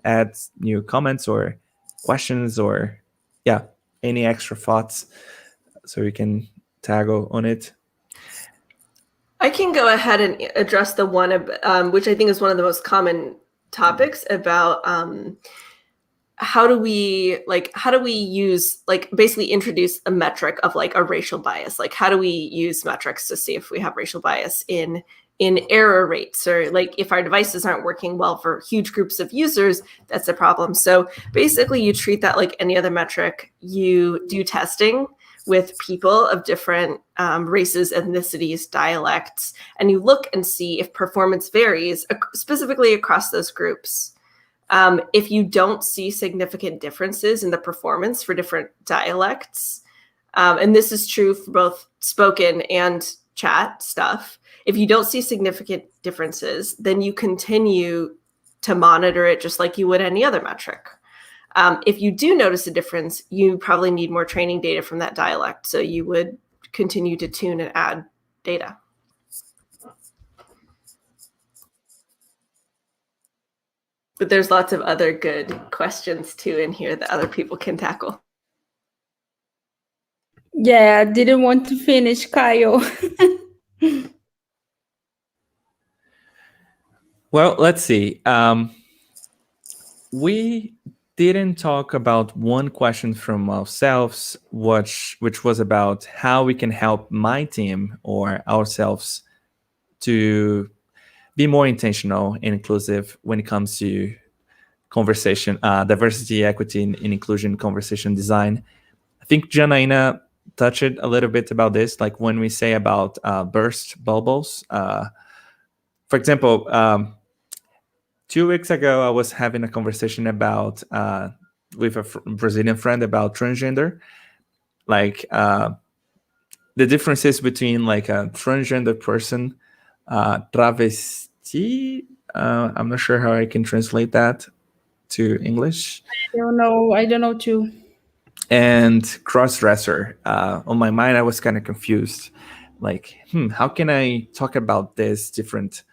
Speaker 1: add new comments or questions or, yeah, any extra thoughts so we can tackle on it.
Speaker 3: I can go ahead and address the one, which I think is one of the most common topics about how do we use, like, basically introduce a metric of like a racial bias? Like, how do we use metrics to see if we have racial bias in error rates, or like if our devices aren't working well for huge groups of users, that's a problem. So basically you treat that like any other metric. You do testing with people of different races, ethnicities, dialects, and you look and see if performance varies specifically across those groups. If you don't see significant differences in the performance for different dialects, and this is true for both spoken and chat stuff, if you don't see significant differences, then you continue to monitor it just like you would any other metric. If you do notice a difference, you probably need more training data from that dialect. So you would continue to tune and add data. But there's lots of other good questions too in here that other people can tackle.
Speaker 2: Yeah, I didn't want to finish, Kyle.
Speaker 1: Well, let's see. We didn't talk about one question from ourselves, which was about how we can help my team or ourselves to be more intentional and inclusive when it comes to conversation, diversity, equity, and inclusion, conversation design. I think Janaina touched a little bit about this, like when we say about burst bubbles. For example, 2 weeks ago, I was having a conversation about with a Brazilian friend about transgender, like the differences between like a transgender person, travesti. I'm not sure how I can translate that to English.
Speaker 2: I don't know too.
Speaker 1: And cross-dresser. On my mind, I was kind of confused. like, how can I talk about this different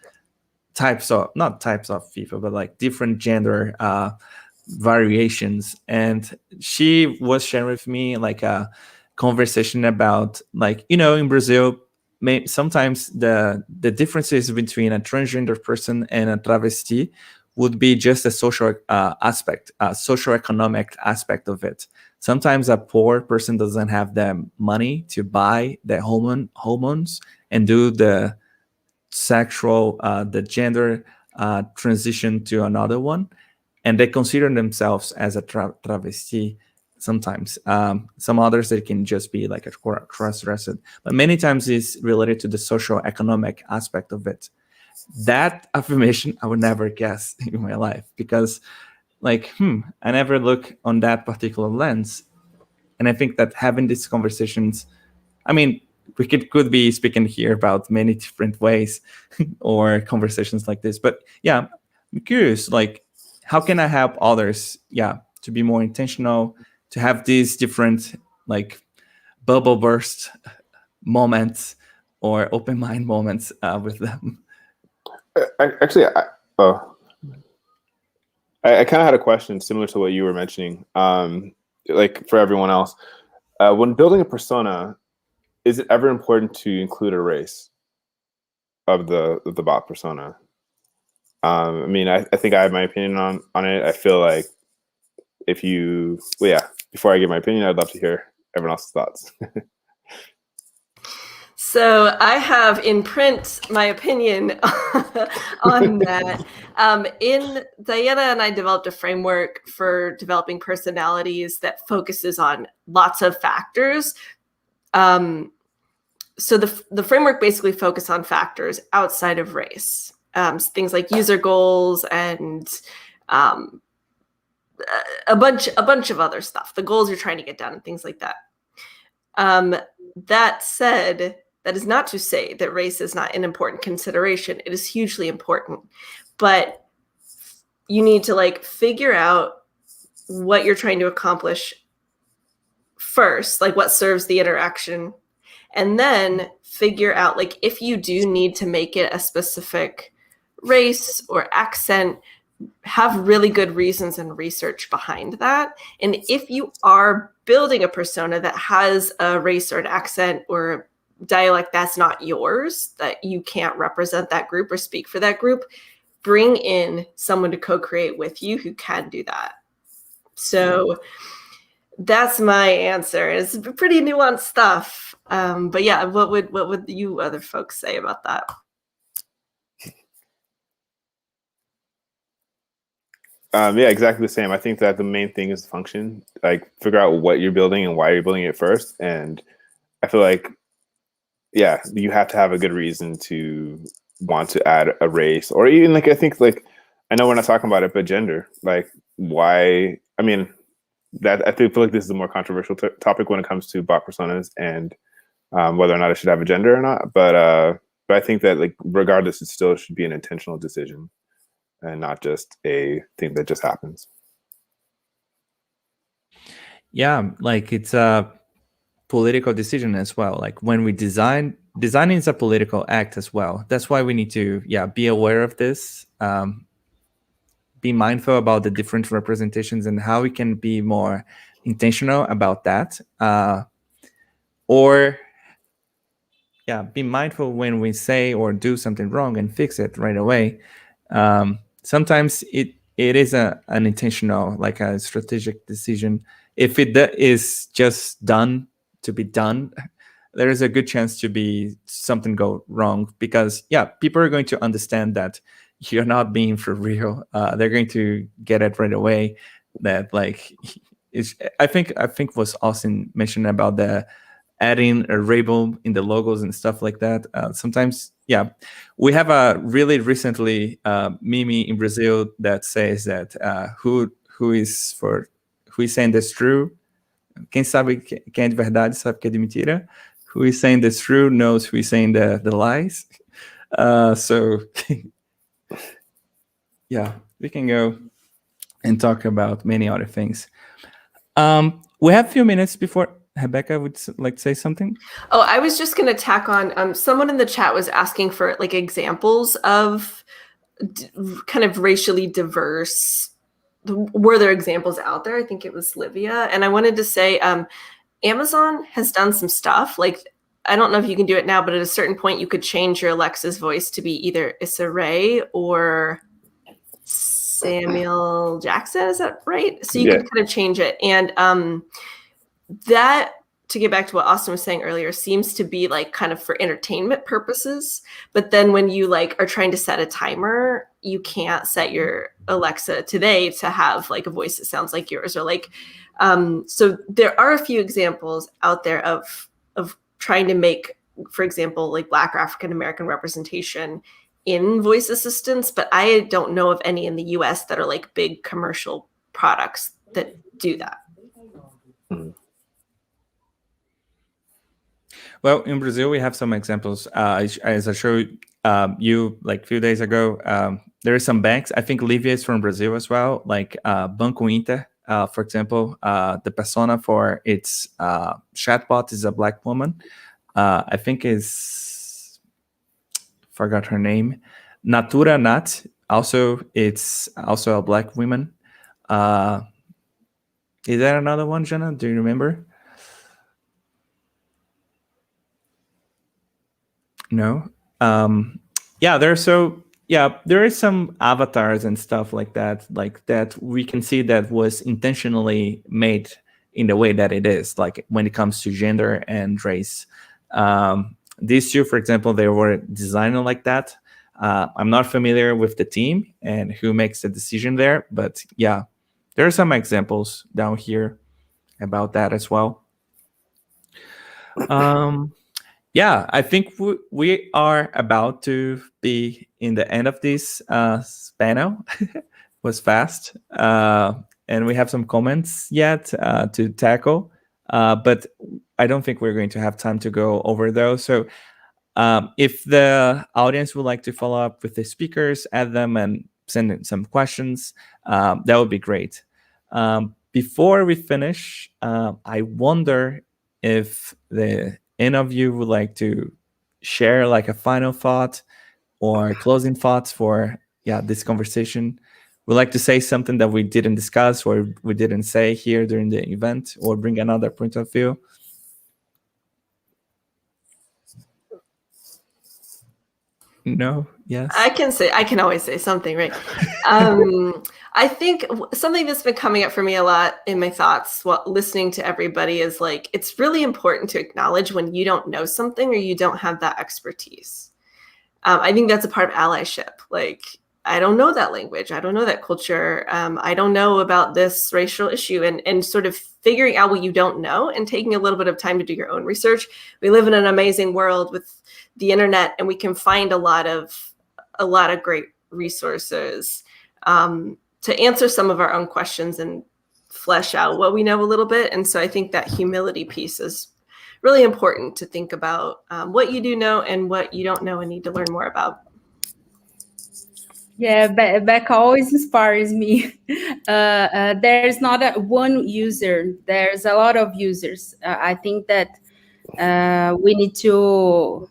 Speaker 1: types of, not types of people, but like different gender variations. And she was sharing with me like a conversation about, like, in Brazil, sometimes the differences between a transgender person and a travesti would be just a social aspect, a social economic aspect of it. Sometimes a poor person doesn't have the money to buy the hormones and do the sexual, the gender transition to another one, and they consider themselves as a travesti sometimes. Some others, they can just be like a cross-dressed, but many times it's related to the social economic aspect of it. That affirmation I would never guess in my life, because like, I never look on that particular lens. And I think that having these conversations, I mean, we could be speaking here about many different ways or conversations like this. But yeah, I'm curious, like, how can I help others, to be more intentional, to have these different, like, bubble burst moments or open mind moments with them?
Speaker 4: I kind of had a question similar to what you were mentioning. Like for everyone else, when building a persona, is it ever important to include a race of the bot persona? I mean, I think I have my opinion on it. I feel like before I give my opinion, I'd love to hear everyone else's thoughts.
Speaker 3: So I have in print my opinion on that. In Diana and I developed a framework for developing personalities that focuses on lots of factors. So the framework basically focuses on factors outside of race, things like user goals and a bunch of other stuff, the goals you're trying to get done and things like that. That said, that is not to say that race is not an important consideration. It is hugely important, but you need to like figure out what you're trying to accomplish first, like what serves the interaction, and then figure out like if you do need to make it a specific race or accent, have really good reasons and research behind that. And if you are building a persona that has a race or an accent or dialect that's not yours, that you can't represent that group or speak for that group, bring in someone to co-create with you who can do that. So that's my answer. It's pretty nuanced stuff. But yeah, what would you other folks say about that?
Speaker 4: Yeah, exactly the same. I think that the main thing is the function. Like, figure out what you're building and why you're building it first. And I feel like, yeah, you have to have a good reason to want to add a race, or even like, I think like, I know we're not talking about it, but gender. Like, why? I mean, that I feel like this is a more controversial topic when it comes to bot personas and whether or not it should have a gender or not. But I think that like, regardless, it still should be an intentional decision and not just a thing that just happens.
Speaker 1: Yeah, like it's a political decision as well. Like when we designing is a political act as well. That's why we need to, be aware of this, be mindful about the different representations and how we can be more intentional about that. Or be mindful when we say or do something wrong and fix it right away. Sometimes it is an intentional, like a strategic decision. If it is just done to be done, there is a good chance to be something go wrong, because people are going to understand that you're not being for real. They're going to get it right away. That like, I think was Austin mentioned about the adding a rainbow in the logos and stuff like that. Sometimes, we have a really recently meme in Brazil that says that who is saying this true. Quem sabe quem é de verdade sabe que é de mentira. Who is saying this true knows who is saying the lies. So we can go and talk about many other things. We have a few minutes before Rebecca would like to say something.
Speaker 3: Oh, I was just going to tack on. Someone in the chat was asking for like examples of kind of racially diverse. Were there examples out there? I think it was Livia, and I wanted to say Amazon has done some stuff. Like, I don't know if you can do it now, but at a certain point, you could change your Alexa's voice to be either Issa Rae or Samuel Jackson. Is that right? So you could kind of change it, and that, to get back to what Austin was saying earlier, seems to be like kind of for entertainment purposes. But then when you like are trying to set a timer, you can't set your Alexa today to have like a voice that sounds like yours, or like, so there are a few examples out there of trying to make, for example, like Black or African American representation in voice assistants, but I don't know of any in the US that are like big commercial products that do that.
Speaker 4: Mm-hmm.
Speaker 1: Well, in Brazil, we have some examples. As I showed you like a few days ago, there are some banks. I think Livia is from Brazil as well, like Banco Inter, for example. The persona for its chatbot is a Black woman. I think forgot her name. Natura Nat, it's also a Black woman. Is there another one, Jana? Do you remember? No. There are some avatars and stuff like that we can see that was intentionally made in the way that it is, like when it comes to gender and race. These two, for example, they were designed like that. I'm not familiar with the team and who makes the decision there, but yeah, there are some examples down here about that as well. I think we are about to be in the end of this panel. Was fast. And we have some comments yet to tackle, but I don't think we're going to have time to go over those. So if the audience would like to follow up with the speakers, add them and send in some questions, that would be great. Before we finish, I wonder if any of you would like to share like a final thought or closing thoughts for this conversation. Would like to say something that we didn't discuss or we didn't say here during the event, or bring another point of view? No? Yes?
Speaker 3: I can always say something, right? I think something that's been coming up for me a lot in my thoughts while listening to everybody is like, it's really important to acknowledge when you don't know something or you don't have that expertise. I think that's a part of allyship. Like, I don't know that language. I don't know that culture. I don't know about this racial issue, and sort of figuring out what you don't know and taking a little bit of time to do your own research. We live in an amazing world with the internet, and we can find a lot of great resources to answer some of our own questions and flesh out what we know a little bit. And so I think that humility piece is really important to think about what you do know and what you don't know and need to learn more about.
Speaker 2: Yeah, Becca always inspires me. There's not one user. There's a lot of users. I think that we need to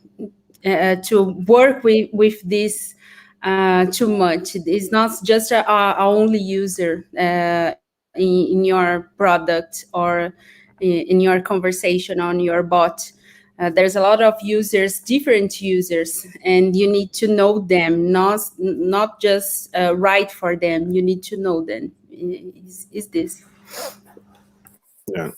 Speaker 2: work with this too much. It's not just our only user in your product or in your conversation on your bot. There's a lot of users, different users, and you need to know them, not just write for them. You need to know them. Is this?
Speaker 4: Yeah.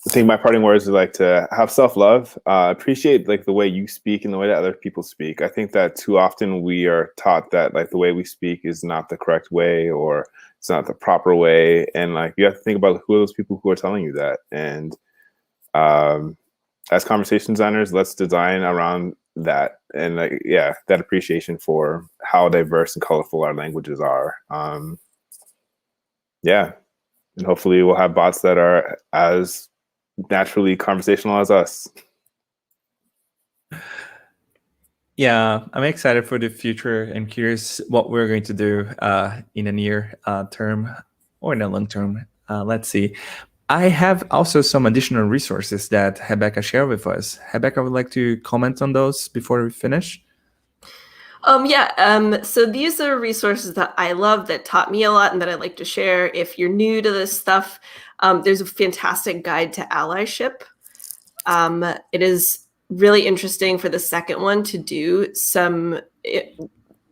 Speaker 4: I think my parting words are like to have self-love, appreciate like the way you speak and the way that other people speak. I think that too often we are taught that like the way we speak is not the correct way or it's not the proper way. And like, you have to think about who are those people who are telling you that. And as conversation designers, let's design around that. And like, yeah, that appreciation for how diverse and colorful our languages are. Yeah. And hopefully we'll have bots that are as naturally conversational as us.
Speaker 1: Yeah, I'm excited for the future and curious what we're going to do in a near term or in a long term. Let's see. I have also some additional resources that Rebecca shared with us. Rebecca would like to comment on those before we finish.
Speaker 3: So these are resources that I love, that taught me a lot, and that I like to share. If you're new to this stuff, there's a fantastic guide to allyship. It is really interesting for the second one to do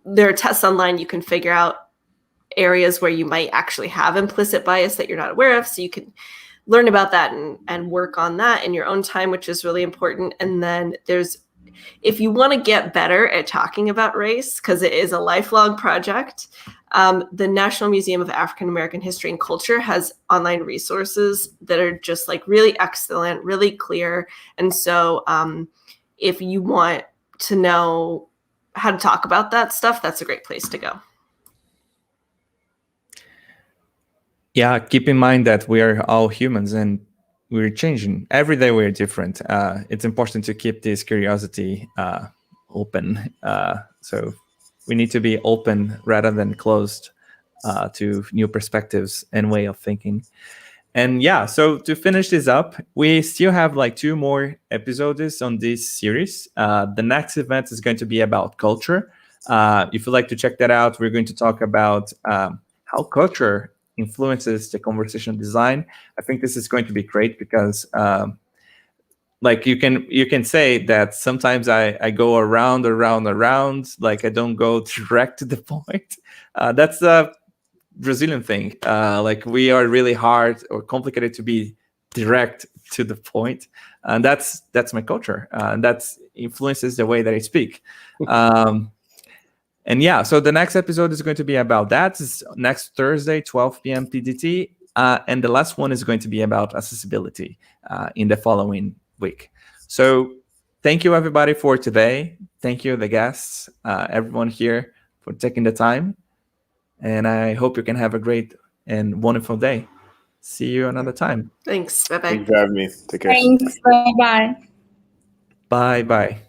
Speaker 3: there are tests online. You can figure out areas where you might actually have implicit bias that you're not aware of. So you can learn about that and work on that in your own time, which is really important. And then if you want to get better at talking about race, because it is a lifelong project, the National Museum of African American History and Culture has online resources that are just like really excellent, really clear. And so if you want to know how to talk about that stuff, that's a great place to go.
Speaker 1: Yeah, keep in mind that we are all humans and we're changing. Every day we're different. It's important to keep this curiosity open. So we need to be open rather than closed to new perspectives and way of thinking. And yeah, so to finish this up, we still have like 2 more episodes on this series. The next event is going to be about culture. If you'd like to check that out, we're going to talk about how culture influences the conversational design. I think this is going to be great because like you can say that sometimes I go around, like I don't go direct to the point. That's a Brazilian thing. Like we are really hard or complicated to be direct to the point. And that's my culture. That influences the way that I speak. And yeah, so the next episode is going to be about that. It's next Thursday, 12 p.m. PDT. And the last one is going to be about accessibility in the following week. So thank you, everybody, for today. Thank you, the guests, everyone here for taking the time. And I hope you can have a great and wonderful day. See you another time.
Speaker 3: Thanks. Bye-bye.
Speaker 4: Thanks for having me. Take care.
Speaker 2: Thanks. Bye-bye.
Speaker 1: Bye-bye.